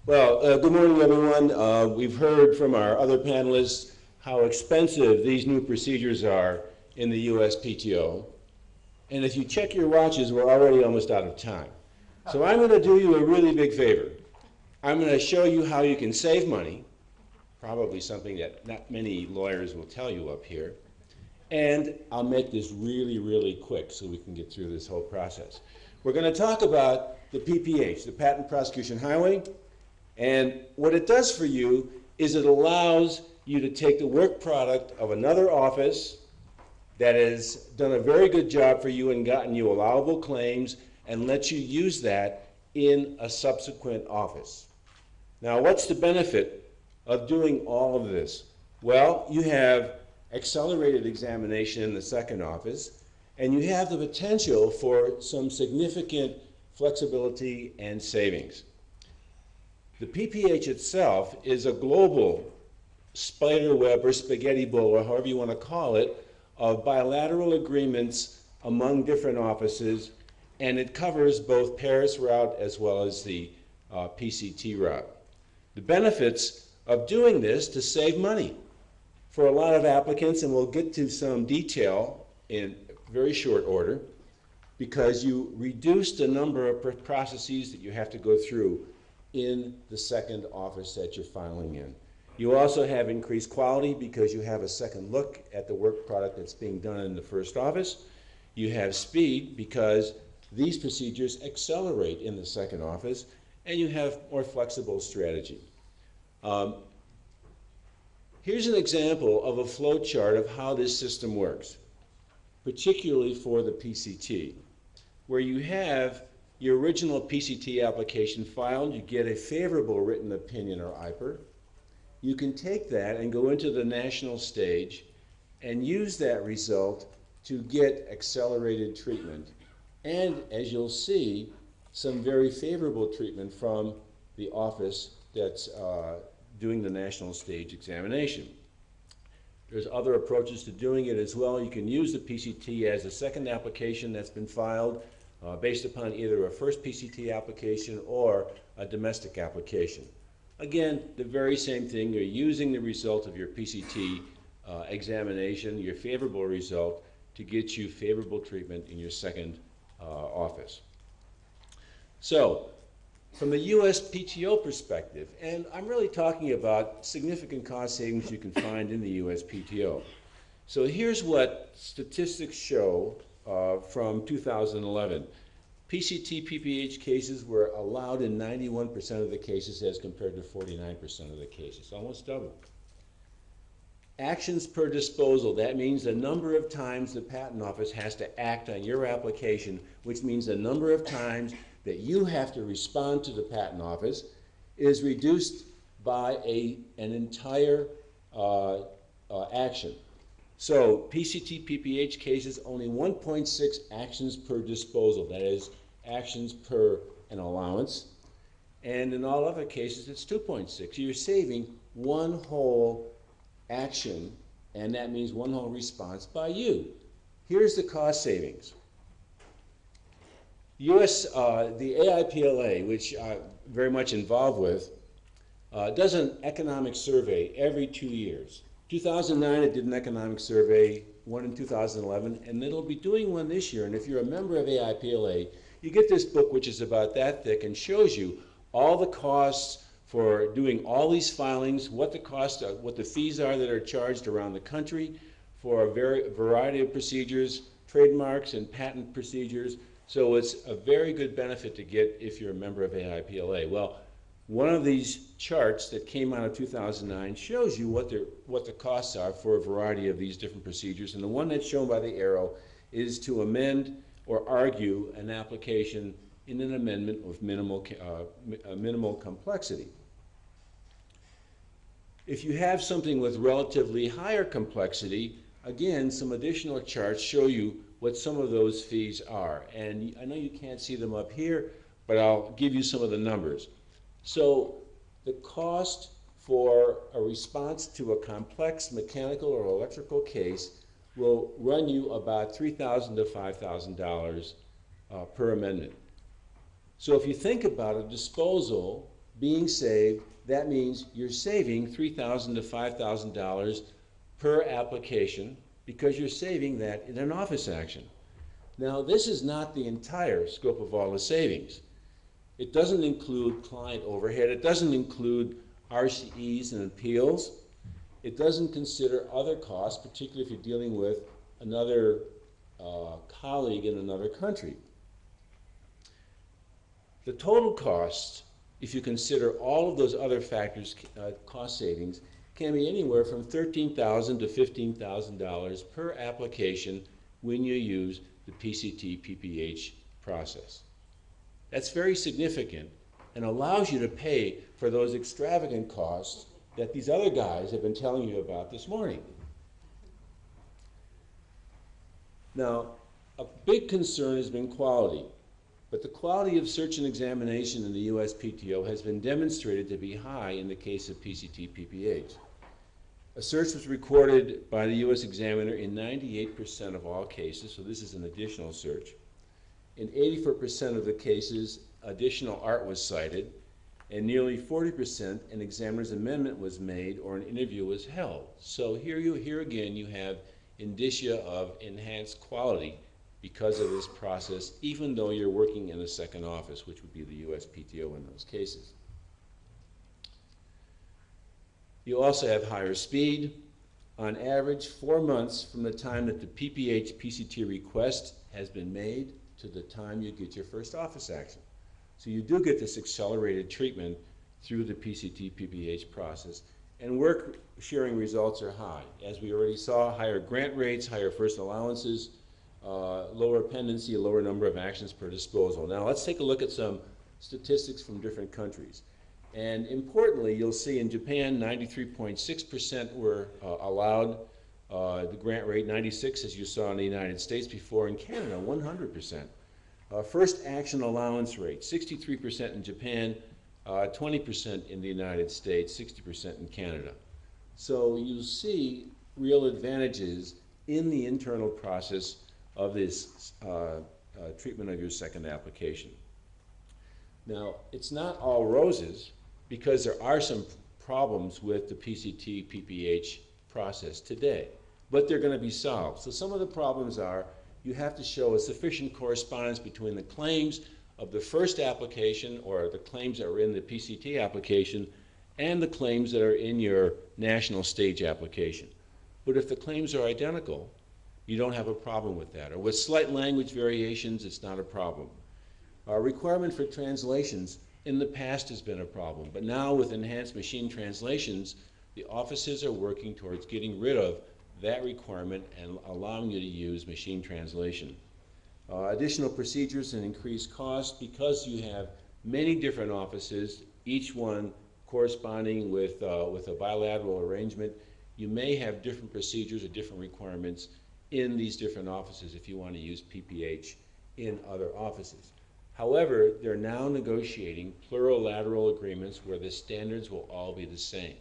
Well, good morning, everyone. We've heard from our other panelists how expensive these new procedures are in the USPTO. And if you check your watches, we're already almost out of time. So I'm going to do you a really big favor. I'm going to show you how you can save money, probably something that not many lawyers will tell you up here. And I'll make this really, really quick so we can get through this whole process. We're going to talk about the PPH, the Patent Prosecution Highway. And what it does for you is it allows you to take the work product of another office that has done a very good job for you and gotten you allowable claims and lets you use that in a subsequent office. Now, what's the benefit of doing all of this? Well, you have accelerated examination in the second office, and you have the potential for some significant flexibility and savings. The PPH itself is a global spider web or spaghetti bowl, or however you want to call it, of bilateral agreements among different offices, and it covers both Paris route as well as the PCT route. The benefits of doing this to save money for a lot of applicants, and we'll get to some detail in very short order, because you reduce the number of processes that you have to go through in the second office that you're filing in. You also have increased quality because you have a second look at the work product that's being done in the first office. You have speed because these procedures accelerate in the second office, and you have more flexible strategy. Here's an example of a flow chart of how this system works, particularly for the PCT, where you have your original PCT application filed, you get a favorable written opinion or IPR. You can take that and go into the national stage and use that result to get accelerated treatment. And as you'll see, some very favorable treatment from the office that's doing the national stage examination. There's other approaches to doing it as well. You can use the PCT as a second application that's been filed based upon either a first PCT application or a domestic application. Again, the very same thing. You're using the result of your PCT examination, your favorable result, to get you favorable treatment in your second office. So, from the USPTO perspective, and I'm really talking about significant cost savings you can find in the USPTO. So here's what statistics show from 2011. PCT PPH cases were allowed in 91% of the cases as compared to 49% of the cases, almost double. Actions per disposal, that means the number of times the patent office has to act on your application, which means the number of times that you have to respond to the patent office, is reduced by an entire action. So PCT PPH cases, only 1.6 actions per disposal, that is, actions per an allowance. And in all other cases, it's 2.6. You're saving one whole action, and that means one whole response by you. Here's the cost savings. The AIPLA, which I'm very much involved with, does an economic survey every 2 years. 2009, it did an economic survey, one in 2011, and it'll be doing one this year. And if you're a member of AIPLA, you get this book, which is about that thick, and shows you all the costs for doing all these filings, what the cost, what the fees are that are charged around the country for a variety of procedures, trademarks and patent procedures. So it's a very good benefit to get if you're a member of AIPLA. Well, one of these charts that came out of 2009 shows you what the costs are for a variety of these different procedures. And the one that's shown by the arrow is to amend or argue an application in an amendment with minimal complexity. If you have something with relatively higher complexity, again, some additional charts show you what some of those fees are. And I know you can't see them up here, but I'll give you some of the numbers. So the cost for a response to a complex mechanical or electrical case will run you about $3,000 to $5,000 per amendment. So if you think about a disposal being saved, that means you're saving $3,000 to $5,000 per application because you're saving that in an office action. Now, this is not the entire scope of all the savings. It doesn't include client overhead. It doesn't include RCEs and appeals. It doesn't consider other costs, particularly if you're dealing with another colleague in another country. The total cost, if you consider all of those other factors, cost savings, can be anywhere from $13,000 to $15,000 per application when you use the PCT PPH process. That's very significant and allows you to pay for those extravagant costs that these other guys have been telling you about this morning. Now, a big concern has been quality, but the quality of search and examination in the USPTO has been demonstrated to be high in the case of PCT PPH. A search was recorded by the U.S. examiner in 98% of all cases, so this is an additional search. In 84% of the cases, additional art was cited, and nearly 40% an examiner's amendment was made or an interview was held. So here again you have indicia of enhanced quality because of this process, even though you're working in a second office, which would be the USPTO in those cases. You also have higher speed. On average, 4 months from the time that the PPH PCT request has been made to the time you get your first office action. So you do get this accelerated treatment through the PCT PPH process. And work sharing results are high. As we already saw, higher grant rates, higher first allowances, lower pendency, a lower number of actions per disposal. Now let's take a look at some statistics from different countries. And importantly, you'll see in Japan, 93.6% were allowed the grant rate, 96 as you saw in the United States before. In Canada, 100%. First action allowance rate, 63% in Japan, 20% in the United States, 60% in Canada. So you see real advantages in the internal process of this treatment of your second application. Now, it's not all roses, because there are some problems with the PCT PPH process today, but they're going to be solved. So some of the problems are you have to show a sufficient correspondence between the claims of the first application or the claims that were in the PCT application and the claims that are in your national stage application. But if the claims are identical, you don't have a problem with that. Or with slight language variations, it's not a problem. Requirement for translations in the past has been a problem, but now with enhanced machine translations, the offices are working towards getting rid of that requirement and allowing you to use machine translation. Additional procedures and increased costs because you have many different offices, each one corresponding with a bilateral arrangement. You may have different procedures or different requirements in these different offices if you want to use PPH in other offices. However, they're now negotiating plurilateral agreements where the standards will all be the same.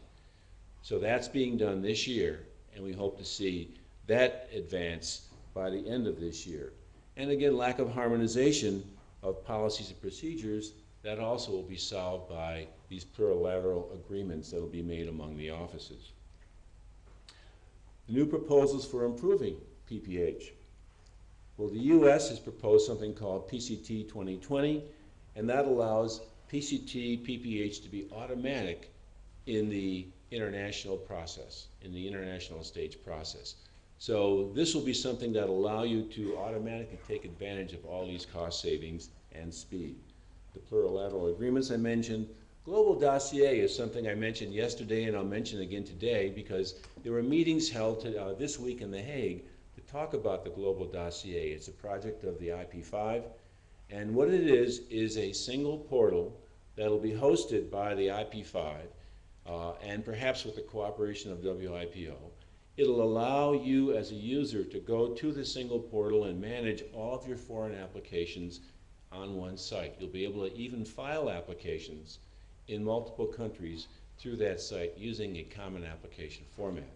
So that's being done this year, and we hope to see that advance by the end of this year. And again, lack of harmonization of policies and procedures, that also will be solved by these plurilateral agreements that will be made among the offices. New proposals for improving PPH. Well, the U.S. has proposed something called PCT 2020, and that allows PCT PPH to be automatic in the international process, in the international stage process. So this will be something that will allow you to automatically take advantage of all these cost savings and speed. The plurilateral agreements I mentioned. Global dossier is something I mentioned yesterday and I'll mention again today because there were meetings held this week in The Hague to talk about the global dossier. It's a project of the IP5, and what it is a single portal that will be hosted by the IP5 and perhaps with the cooperation of WIPO. It'll allow you as a user to go to the single portal and manage all of your foreign applications on one site. You'll be able to even file applications in multiple countries through that site using a common application format.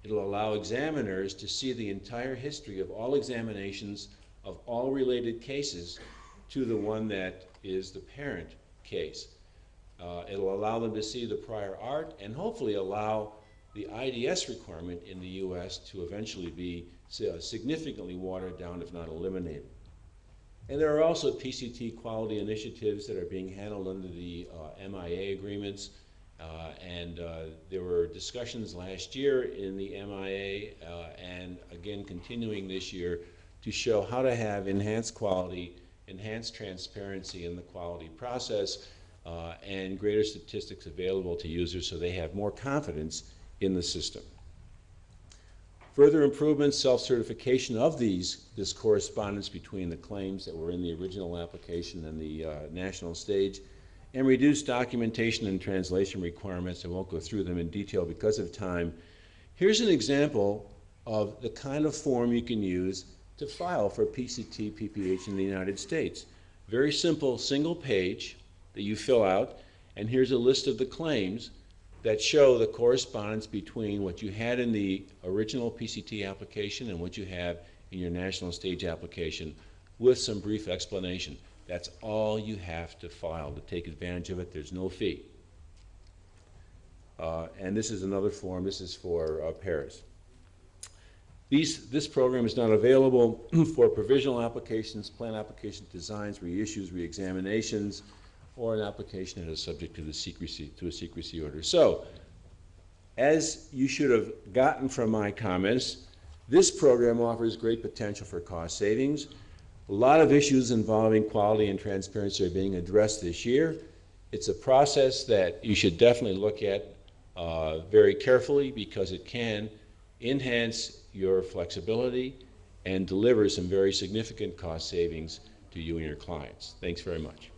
It'll allow examiners to see the entire history of all examinations of all related cases to the one that is the parent case. It'll allow them to see the prior art and hopefully allow the IDS requirement in the US to eventually be significantly watered down, if not eliminated. And there are also PCT quality initiatives that are being handled under the MIA agreements. There were discussions last year in the MIA and again continuing this year to show how to have enhanced quality, enhanced transparency in the quality process, and greater statistics available to users so they have more confidence in the system. Further improvements, self-certification of this correspondence between the claims that were in the original application and the national stage, and reduced documentation and translation requirements. I won't go through them in detail because of time. Here's an example of the kind of form you can use to file for PCT PPH in the United States. Very simple, single page that you fill out, and here's a list of the claims that show the correspondence between what you had in the original PCT application and what you have in your national stage application with some brief explanation. That's all you have to file to take advantage of it. There's no fee. And this is another form. This is for Paris. This program is not available for provisional applications, plan application designs, reissues, reexaminations, or an application that is subject to a secrecy order. So, as you should have gotten from my comments, this program offers great potential for cost savings. A lot of issues involving quality and transparency are being addressed this year. It's a process that you should definitely look at very carefully because it can enhance your flexibility and deliver some very significant cost savings to you and your clients. Thanks very much.